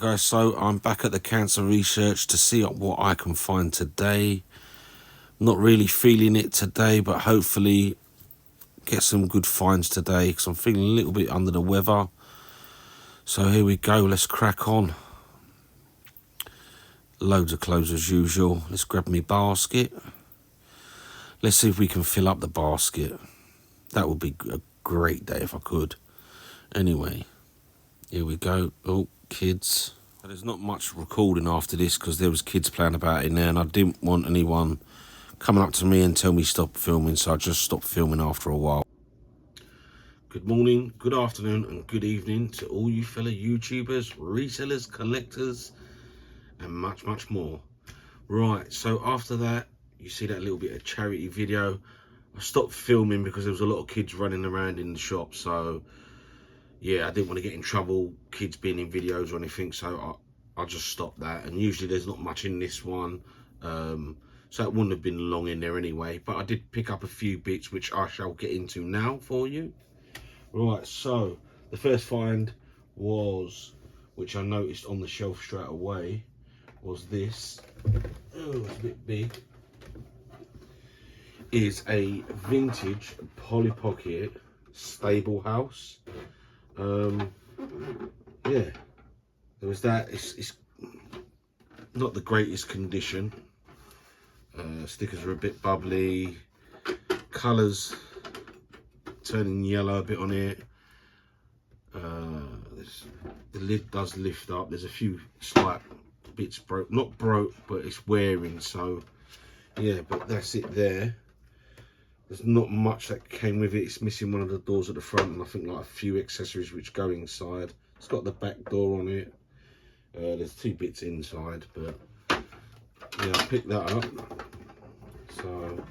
Right guys, so I'm back at the cancer research to see what I can find today. Not really feeling it today, but hopefully get some good finds today because I'm feeling a little bit under the weather. So here we go, let's crack on. Loads of clothes as usual. Let's grab me basket. Let's see if we can fill up the basket. That would be a great day if I could. Anyway, here we go. Oh, kids. There's not much recording after this because there was kids playing about in there and I didn't want anyone coming up to me and tell me stop filming, so I just stopped filming after a while. Good morning, good afternoon and good evening to all you fellow YouTubers, resellers, collectors and much, much more. Right, so after that, you see that little bit of charity video. I stopped filming because there was a lot of kids running around in the shop, so yeah, I didn't want to get in trouble, kids being in videos or anything, so I just stopped that. And usually there's not much in this one, so it wouldn't have been long in there anyway. But I did pick up a few bits, which I shall get into now for you. Right, so the first find was, which I noticed on the shelf straight away, was this. Oh, it's a bit big. Is a vintage Polly Pocket stable house. Yeah, there was that. It's not the greatest condition. Stickers are a bit bubbly, colours turning yellow a bit on it. The lid does lift up. There's a few slight bits broke, not broke, but it's wearing. So yeah, but that's it there. There's not much that came with it. It's missing one of the doors at the front and I think like a few accessories which go inside. It's got the back door on it. There's two bits inside, but yeah, I picked that up. So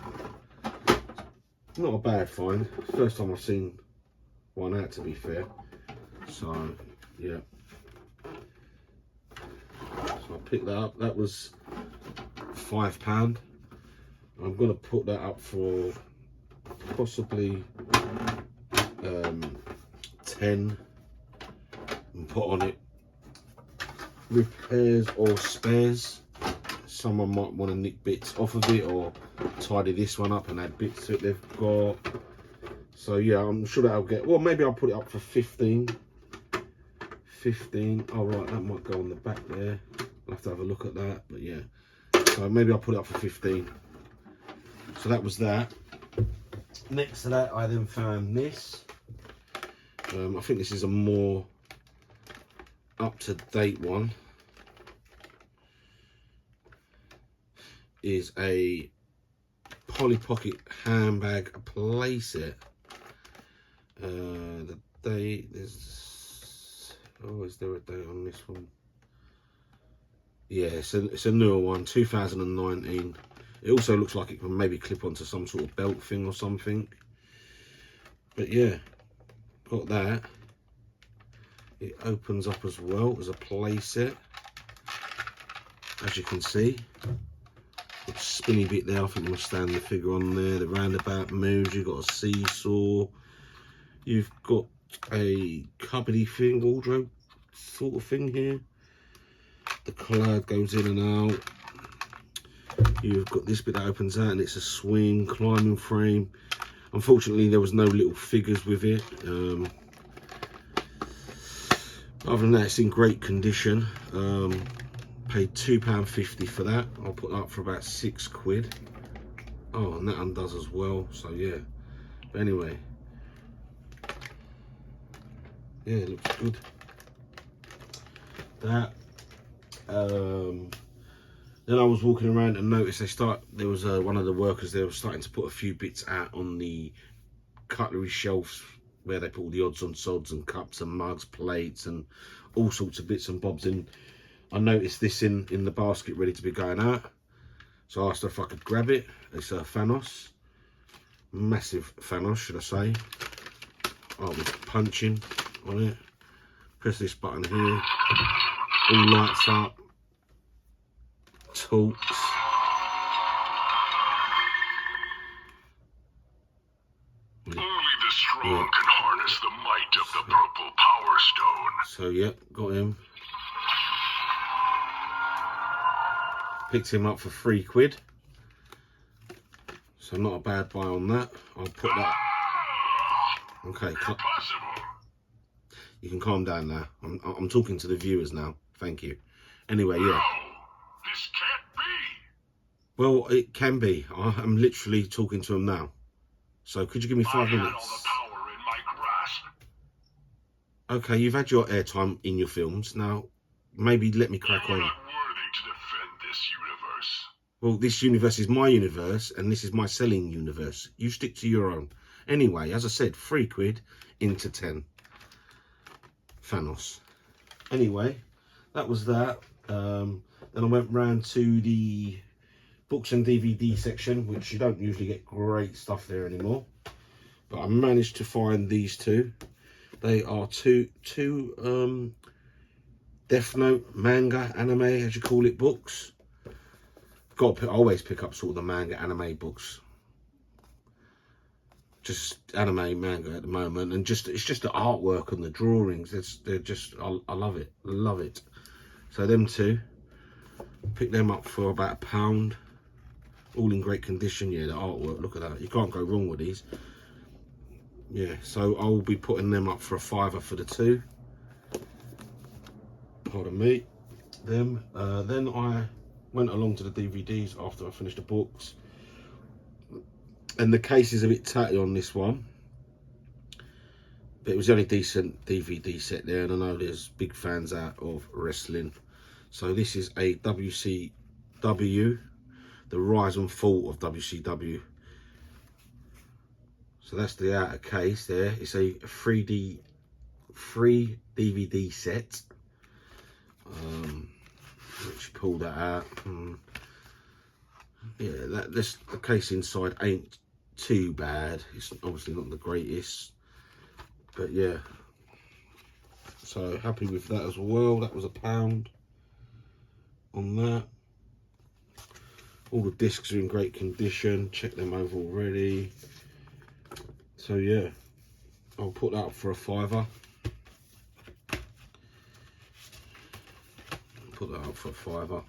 not a bad find. First time I've seen one out, to be fair. So yeah. So I picked that up. That was £5. I'm gonna put that up for possibly 10 and put on it repairs or spares. Someone might want to nick bits off of it or tidy this one up and add bits to it they've got. So yeah, I'm sure that I'll get, well, maybe I'll put it up for 15. Oh right, that might go on the back there. I'll have to have a look at that, but yeah, so maybe I'll put it up for 15. So that was that. Next to that, I then found this. I think this is a more up-to-date one. Is a Polly Pocket handbag playset. The date is, oh, is there a date on this one? Yeah, it's a newer one, 2019. It also looks like it can maybe clip onto some sort of belt thing or something. But yeah, got that. It opens up as well as a play set. As you can see, the spinny bit there, I think we'll stand the figure on there. The roundabout moves, you've got a seesaw. You've got a cupboardy thing, wardrobe sort of thing here. The collard goes in and out. You've got this bit that opens out and it's a swing, climbing frame. Unfortunately, there was no little figures with it. Other than that, it's in great condition. Paid £2.50 for that. I'll put that up for about £6. Oh, and that undoes as well, so yeah. But anyway, yeah, it looks good. That. Then I was walking around and noticed there was one of the workers there was starting to put a few bits out on the cutlery shelves where they put all the odds and sods and cups and mugs, plates and all sorts of bits and bobs in. I noticed this in the basket ready to be going out. So I asked her if I could grab it. It's a Thanos. Massive Thanos, should I say. I was punching on it. Press this button here. All lights up. Talks. Only the strong can harness the might of the purple power stone. So yep, got him. Picked him up for £3. So not a bad buy on that. I'll put that. Okay. You can calm down now. I'm talking to the viewers now. Thank you. Anyway, yeah. No, this can't be. Well, it can be. I'm literally talking to them now. So could you give me 5 minutes? I had all the power in my grasp. Okay, you've had your airtime in your films. Now, maybe let me crack You're on. not worthy to defend this universe. Well, this universe is my universe, and this is my selling universe. You stick to your own. Anyway, as I said, £3 into 10. Thanos. Anyway, that was that. Then I went round to the books and DVD section, which you don't usually get great stuff there anymore. But I managed to find these two. They are two Death Note manga, anime, as you call it, books. I always pick up sort of the manga, anime books. Just anime, manga at the moment, and it's just the artwork and the drawings. They're just I love it, love it. So them two, pick them up for about £1. All in great condition. Yeah, the artwork. Look at that. You can't go wrong with these. Yeah, so I'll be putting them up for a £5 for the two. Pardon me. Them. Then I went along to the DVDs after I finished the books. And the case is a bit tatty on this one. But it was the only decent DVD set there. And I know there's big fans out of wrestling. So this is a WCW. The rise and fall of WCW. So that's the outer case there. It's a 3 DVD set. Let's pull that out. Yeah, the case inside ain't too bad. It's obviously not the greatest, but yeah. So happy with that as well. That was £1 on that. All the discs are in great condition. Check them over already. So yeah, I'll put that up for a £5. Put that up for a £5.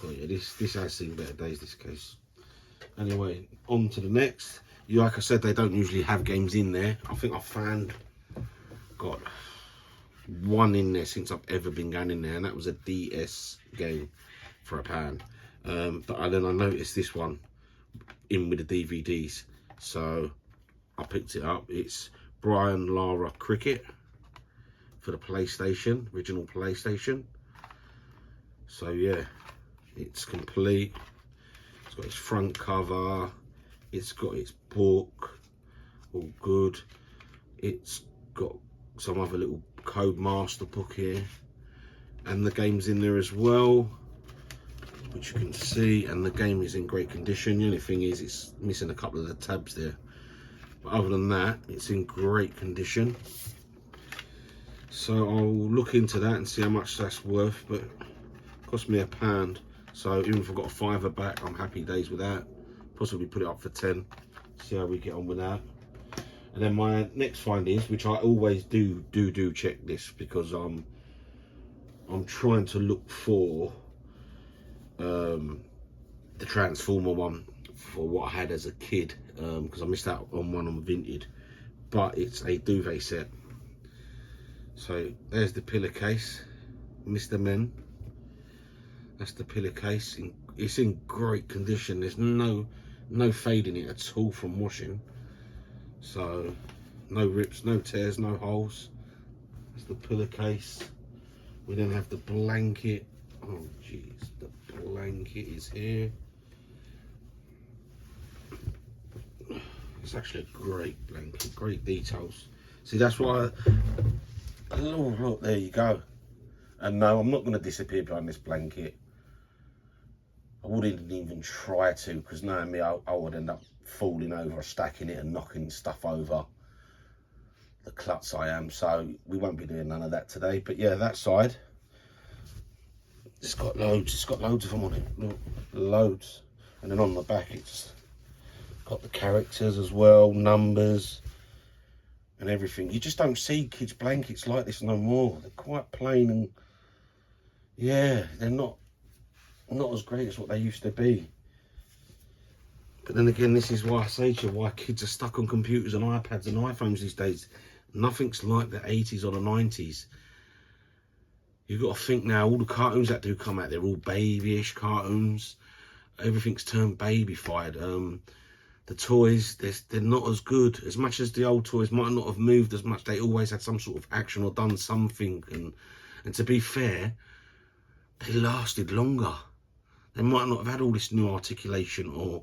Oh yeah, this has seen better days, this case. Anyway, on to the next. Like I said, they don't usually have games in there. I think I found, got one in there since I've ever been going in there, and that was a DS game for £1. But then I noticed this one in with the DVDs, so I picked it up. It's Brian Lara Cricket for the PlayStation, original PlayStation. So yeah, it's complete. It's got its front cover, it's got its book, all good. It's got some other little Codemaster book here, and the game's in there as well, which you can see, and the game is in great condition. The only thing is it's missing a couple of the tabs there, but other than that, it's in great condition. So I'll look into that and see how much that's worth, but it cost me £1. So even if I've got a £5 back, I'm happy days with that. Possibly put it up for 10. See how we get on with that. And then my next find is, which I always do check this, because I'm trying to look for the Transformer one for what I had as a kid, because I missed out on one on Vinted. But it's a duvet set. So there's the pillowcase, Mr. Men. That's the pillowcase. It's in great condition. There's no fade in it at all from washing. So no rips, no tears, no holes. That's the pillowcase. We then have the blanket. Oh jeez, the blanket is here. It's actually a great blanket, great details. See, that's why oh look, there you go. And no, I'm not going to disappear behind this blanket. I wouldn't even try to, because knowing me, I would end up falling over, stacking it and knocking stuff over. The klutz I am, so we won't be doing none of that today. But yeah, that side, it's got loads of them on it. Look, loads. And then on the back, it's got the characters as well, numbers. and everything. You just don't see kids' blankets like this no more. They're quite plain, and yeah, they're not as great as what they used to be. But then again, this is why I say to you, why kids are stuck on computers and iPads and iPhones these days. Nothing's like the 80s or the 90s. You've got to think now, all the cartoons that do come out, they're all babyish cartoons. Everything's turned babyfied. The toys, they're not as good. As much as the old toys might not have moved as much, they always had some sort of action or done something. And to be fair, they lasted longer. They might not have had all this new articulation or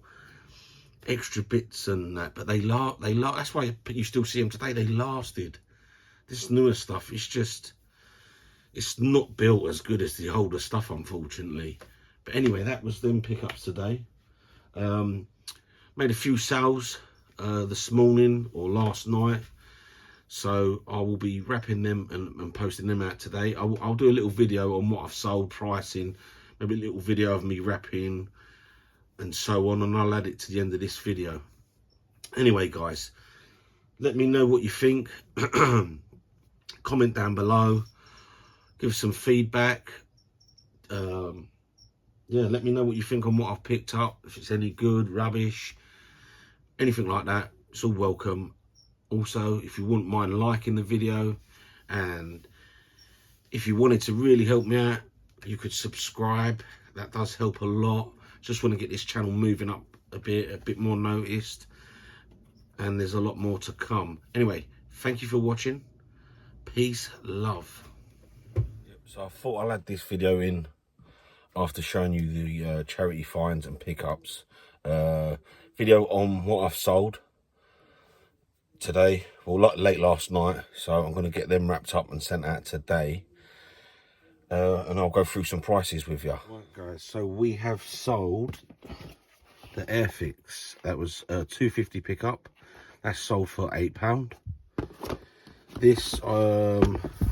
extra bits and that, but they last. That's why you still see them today. They lasted. This newer stuff, it's not built as good as the older stuff, unfortunately. But anyway, that was them pickups today. Made a few sales this morning or last night, so I will be wrapping them and posting them out today. I'll do a little video on what I've sold, pricing, maybe a little video of me wrapping and so on, and I'll add it to the end of this video. Anyway, guys, let me know what you think. Comment down below, give some feedback. Yeah, let me know what you think on what I've picked up, if it's any good, rubbish, anything like that. It's all welcome. Also, if you wouldn't mind liking the video, and if you wanted to really help me out, you could subscribe. That does help a lot. Just want to get this channel moving up a bit more noticed, and there's a lot more to come. Anyway, thank you for watching. Peace, love. So I thought I'll add this video in after showing you the charity finds and pickups. Video on what I've sold today, well, late last night, so I'm going to get them wrapped up and sent out today, and I'll go through some prices with you. Right, guys, so we have sold the Airfix. That was a $2.50 pickup. That's sold for £8. This I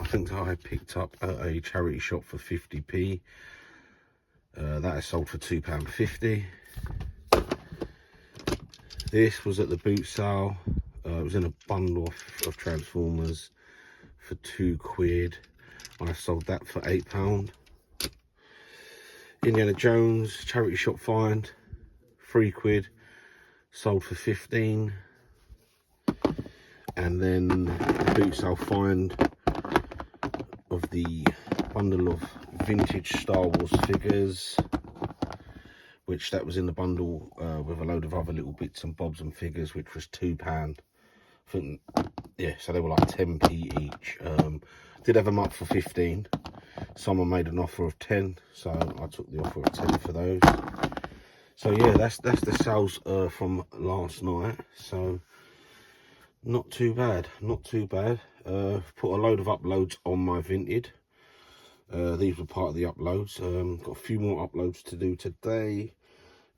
think I picked up at a charity shop for 50p. That is sold for £2.50. This was at the boot sale. It was in a bundle of Transformers for £2. I sold that for £8. Indiana Jones charity shop find, £3, sold for 15. And then the boot sale find of the bundle of vintage Star Wars figures, which that was in the bundle with a load of other little bits and bobs and figures, which was £2. I think, yeah, so they were like 10p each. Did have them up for 15. Someone made an offer of 10, so I took the offer of 10 for those. So yeah, that's the sales from last night. So not too bad, not too bad. Put a load of uploads on my Vinted. These were part of the uploads. Got a few more uploads to do today,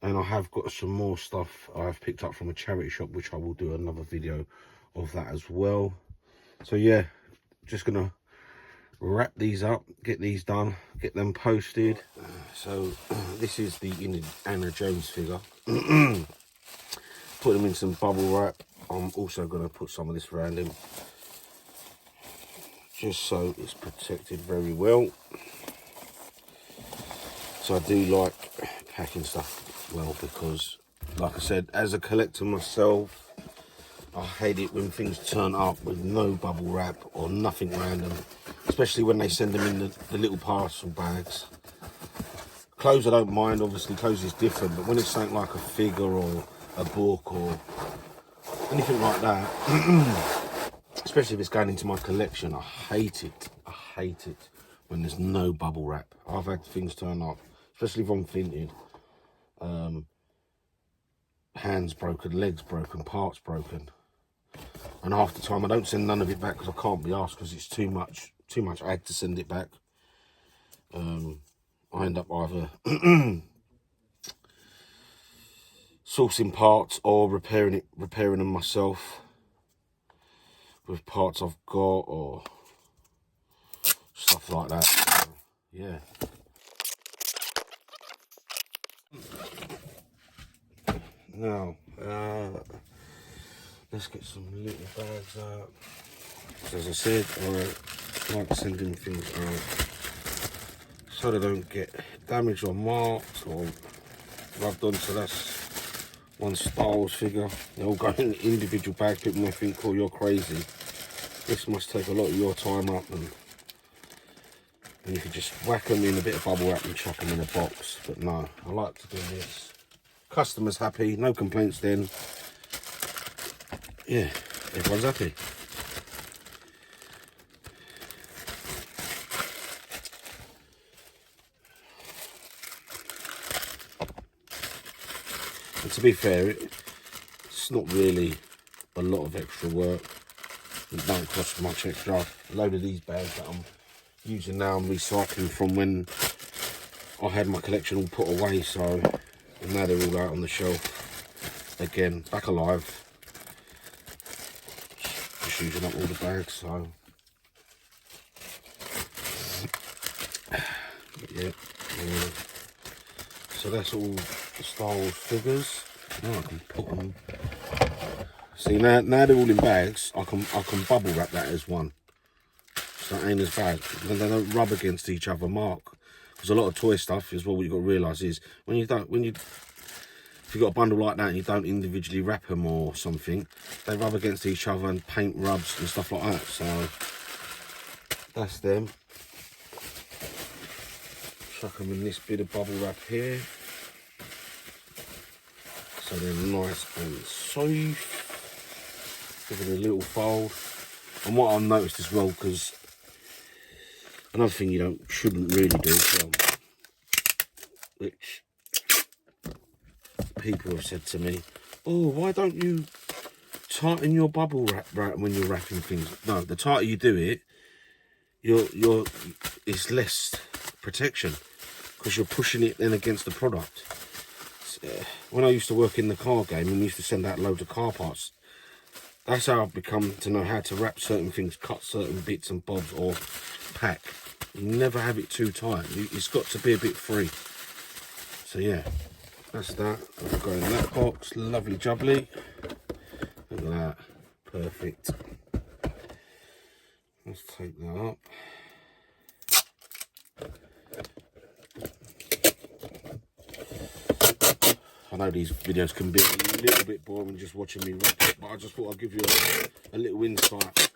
and I have got some more stuff I've picked up from a charity shop, which I will do another video of that as well. So yeah, just gonna wrap these up, get these done, get them posted. So this is the Indiana Jones figure. Put them in some bubble wrap. I'm also gonna put some of this around him, just so it's protected very well. So I do like packing stuff well, because like I said, as a collector myself, I hate it when things turn up with no bubble wrap or nothing random, especially when they send them in the little parcel bags. Clothes I don't mind, obviously clothes is different, but when it's something like a figure or a book or anything like that, especially if it's going into my collection, I hate it. I hate it when there's no bubble wrap. I've had things turn up, especially if I'm Vinted. Hands broken, legs broken, parts broken. And half the time I don't send none of it back because I can't be asked, because it's too much. I had to send it back. I end up either sourcing parts or repairing them myself with parts I've got or stuff like that. So, yeah. Now, Let's get some little bags out. As I said, I like sending things out so they don't get damaged or marked or rubbed on. So that's one Styles figure. They all go in individual bags. People might think, oh, you're crazy. This must take a lot of your time up, and you could just whack them in a bit of bubble wrap and chuck them in a box. But no, I like to do this. Customers happy, no complaints then. Yeah, everyone's happy. And to be fair, it's not really a lot of extra work. It don't cost much extra. A load of these bags that I'm using now, I'm recycling from when I had my collection all put away, so now they're all out on the shelf again, back alive. Just using up all the bags, so yeah. So that's all the Styles figures. Now I can put them. See, now they're all in bags. I can bubble wrap that as one. So that ain't as bad. They don't rub against each other, mark. Because a lot of toy stuff is what you've got to realise is if you've got a bundle like that and you don't individually wrap them or something, they rub against each other and paint rubs and stuff like that. So that's them. Chuck them in this bit of bubble wrap here. So they're nice and safe. Give it a little fold. And what I've noticed as well, because another thing you shouldn't really do, which people have said to me, oh, why don't you tighten your bubble wrap when you're wrapping things? No, the tighter you do it, it's less protection because you're pushing it then against the product. When I used to work in the car game and we used to send out loads of car parts, that's how I've become to know how to wrap certain things, cut certain bits and bobs, or pack. You never have it too tight. It's got to be a bit free. So yeah, that's that. I'll go in that box. Lovely jubbly. Look at that. Perfect. Let's take that up. I know these videos can be a little bit boring just watching me wrap it, but I just thought I'd give you a little insight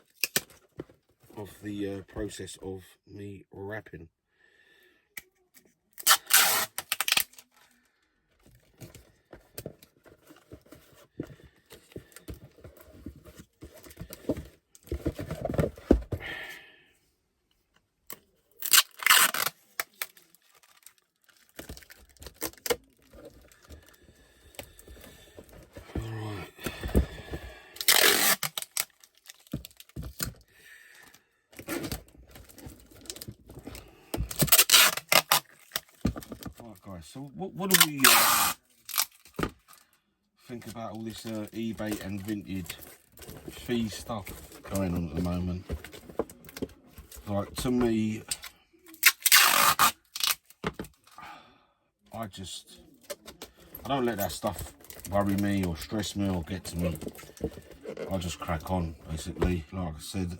of the process of me wrapping. Guys, so what do we think about all this eBay and Vinted fee stuff going on at the moment? Like, to me, I don't let that stuff worry me or stress me or get to me. I just crack on, basically. Like I said,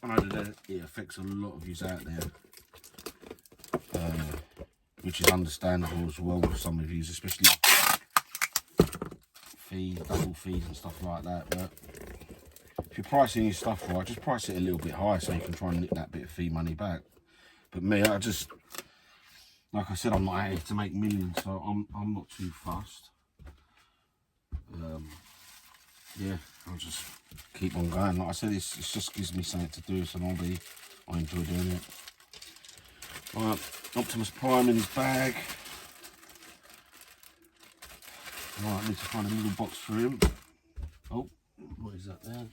I know that it affects a lot of yous out there. Which is understandable as well with some of you, especially fees, double fees and stuff like that. But if you're pricing your stuff right, just price it a little bit higher so you can try and nick that bit of fee money back. But me, like I said, I'm not out here to make millions, so I'm not too fussed. Yeah, I'll just keep on going. Like I said, it just gives me something to do, so I enjoy doing it. Right, Optimus Prime in his bag. Right, I need to find a little box for him. Oh, what is that there?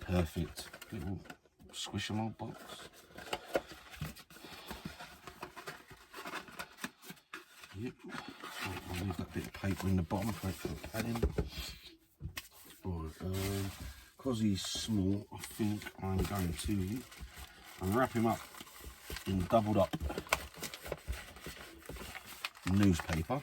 Perfect. Little squishable box. Yep. I'll leave that bit of paper in the bottom for the padding. Right, because he's small, I think I'm going to wrap him up in doubled up newspaper.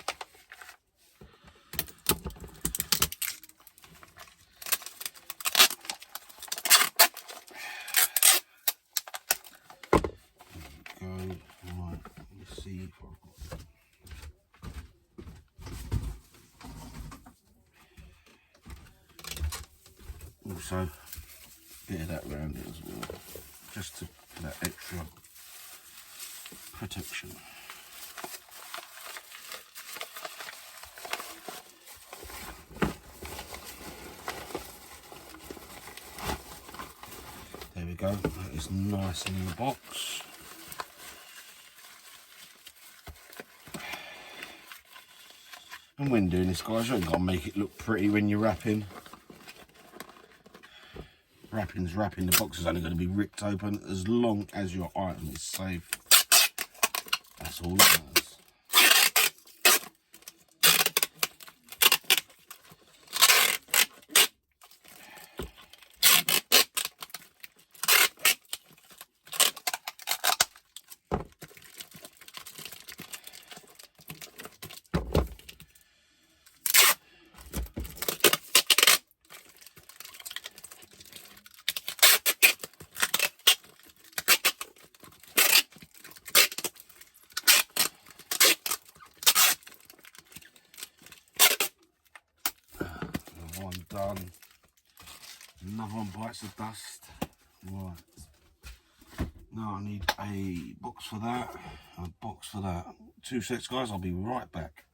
see if I've got also a bit of that around it as well, just to for that extra protection. There we go, that is nice in the box. And when doing this, guys, you ain't got to make it look pretty when you're wrapping. Wrapping's wrapping, the box is only going to be ripped open as long as your item is safe. That's all it matters. One done. Another one bites the dust. Right. Now I need a box for that, and a box for that. 2 sets, guys, I'll be right back.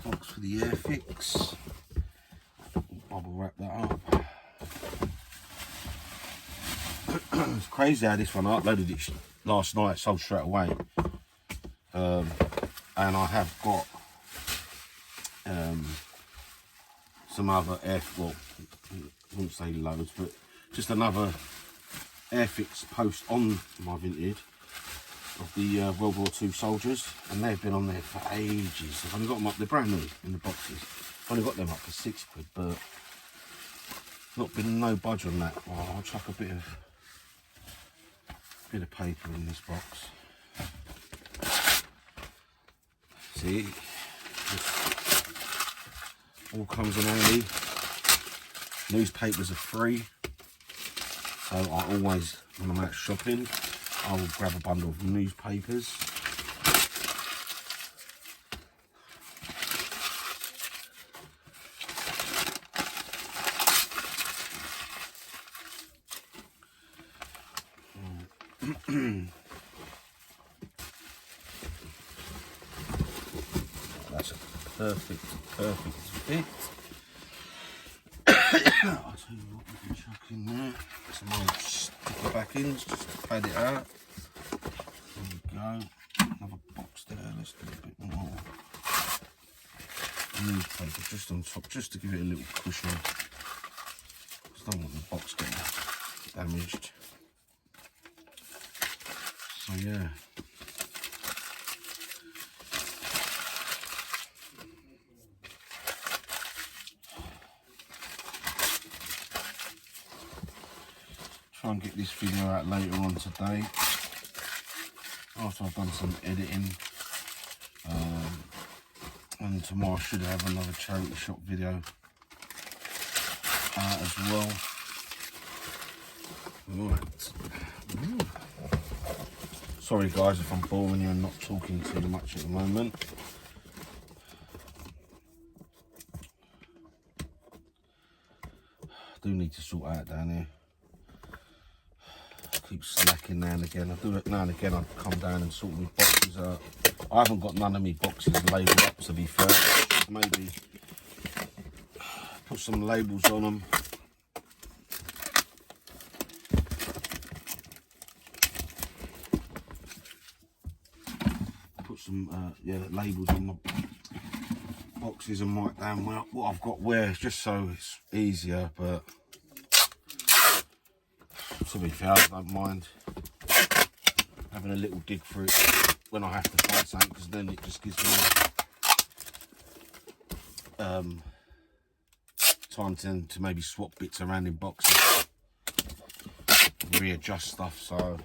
Box for the Airfix. Bubble wrap that up. It's crazy how this one, I uploaded it last night, sold straight away. And I have got some other well, I wouldn't say loads, but just another Airfix post on my Vinted of the World War II soldiers, and they've been on there for ages. I've only got them up, they're brand new in the boxes. I've only got them up for £6, but not been no budge on that. Oh, I'll chuck a bit of paper in this box. See, this all comes in handy. Newspapers are free, so I always, when I'm out shopping, I will grab a bundle of newspapers. That's a perfect fit. I'll tell you what, we can chuck in there. Some old sticker backings just to pad it out. There we go. Another box there. Let's do a bit more newspaper just on top, just to give it a little cushion. Because I don't want the box getting damaged. So yeah. Try and get this video out later on today after I've done some editing, and tomorrow I should have another charity shop video as well. Right. Sorry guys if I'm boring you and not talking too much at the moment. I do need to sort out down here. Keep slacking now and again. I do it now and again. I come down and sort my boxes out. I haven't got none of my boxes labelled up, to be fair. Maybe put some labels on them. Put some labels on my boxes and write down what I've got where, just so it's easier. But to be fair, I don't mind having a little dig through it when I have to find something, because then it just gives me time to maybe swap bits around in boxes, readjust stuff. So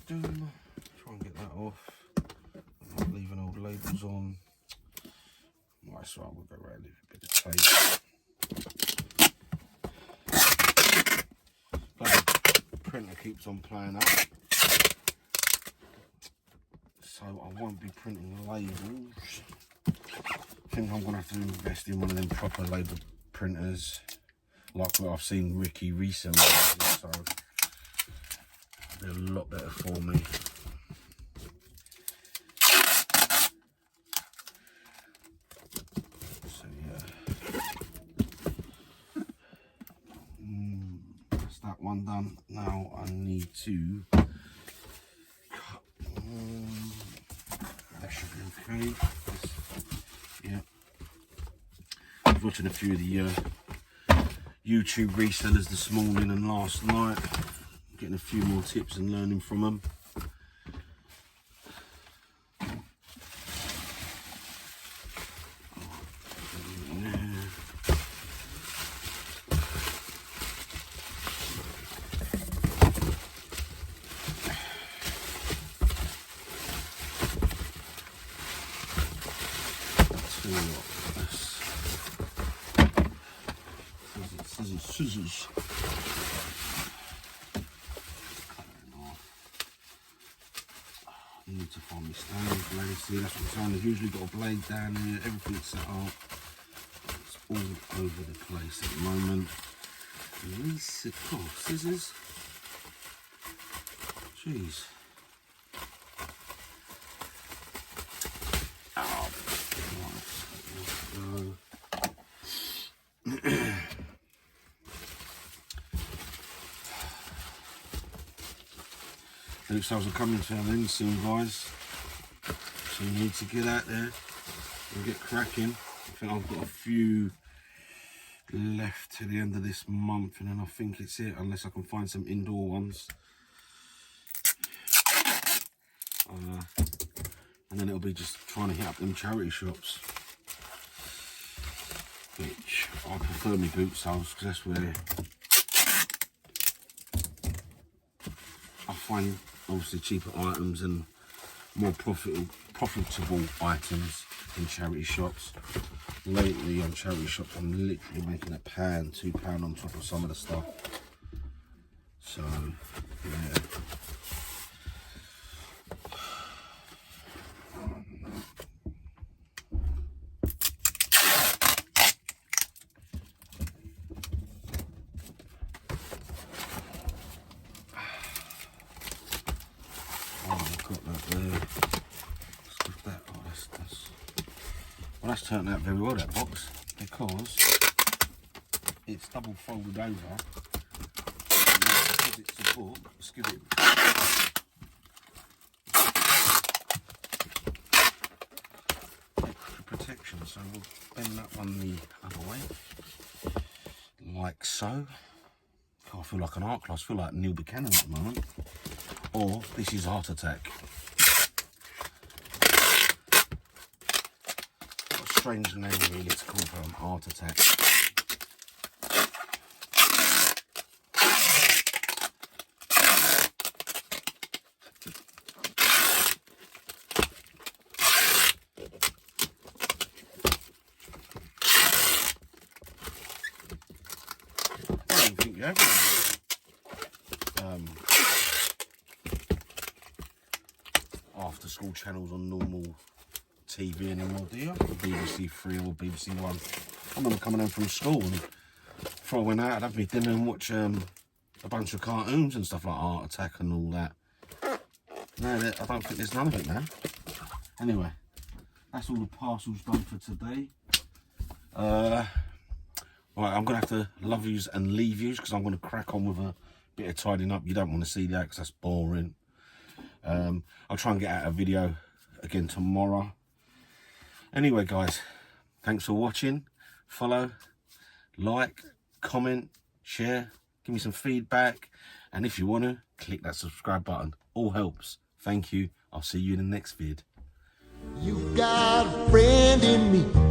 try and get that off. I'm not leaving old labels on. Right, so we'll go around with a bit of tape. Bloody printer keeps on playing up, so I won't be printing labels. I think I'm gonna have to invest in one of them proper label printers, like what I've seen Ricky recently. So they're a lot better for me. So yeah, that's that one done. Now I need to cut. That should be okay. Yeah, I was watching a few of the YouTube resellers this morning and last night, getting a few more tips and learning from them. Scissors. I need to find my standing blade. See, that's what I'm saying. I've usually got a blade down here, everything's set up. It's all over the place at the moment. Scissors. Jeez. Oh, right. Looks like I'm coming to an end soon, guys. So you need to get out there and get cracking. I think I've got a few left to the end of this month, and then I think it's it, unless I can find some indoor ones. And then it'll be just trying to hit up them charity shops, which I prefer my boot sales, because that's where I find obviously cheaper items and more profitable items in charity shops. Lately on charity shops I'm literally making £1, £2 on top of some of the stuff. So yeah. Well, that's turned out very well, that box, because it's double folded over. And because it's a book, let's give it extra protection. So we'll bend that one the other way, like so. God, I feel like an art class. I feel like Neil Buchanan at the moment. Or this is Heart Attack. Strange name really to call for Heart Attack. I don't think you have after school channels on normal TV anymore, do you? BBC 3 or BBC 1. I remember coming home from school and before I went out, I'd have me dinner and watch a bunch of cartoons and stuff like Heart Attack and all that. No, I don't think there's none of it now. Anyway, that's all the parcels done for today. Right, I'm going to have to love yous and leave yous because I'm going to crack on with a bit of tidying up. You don't want to see that because that's boring. I'll try and get out a video again tomorrow. Anyway, guys, Thanks for watching. Follow, like, comment, share, give me some feedback. And if you want to, click that subscribe button. All helps. Thank you. I'll see you in the next vid. You got a friend in me.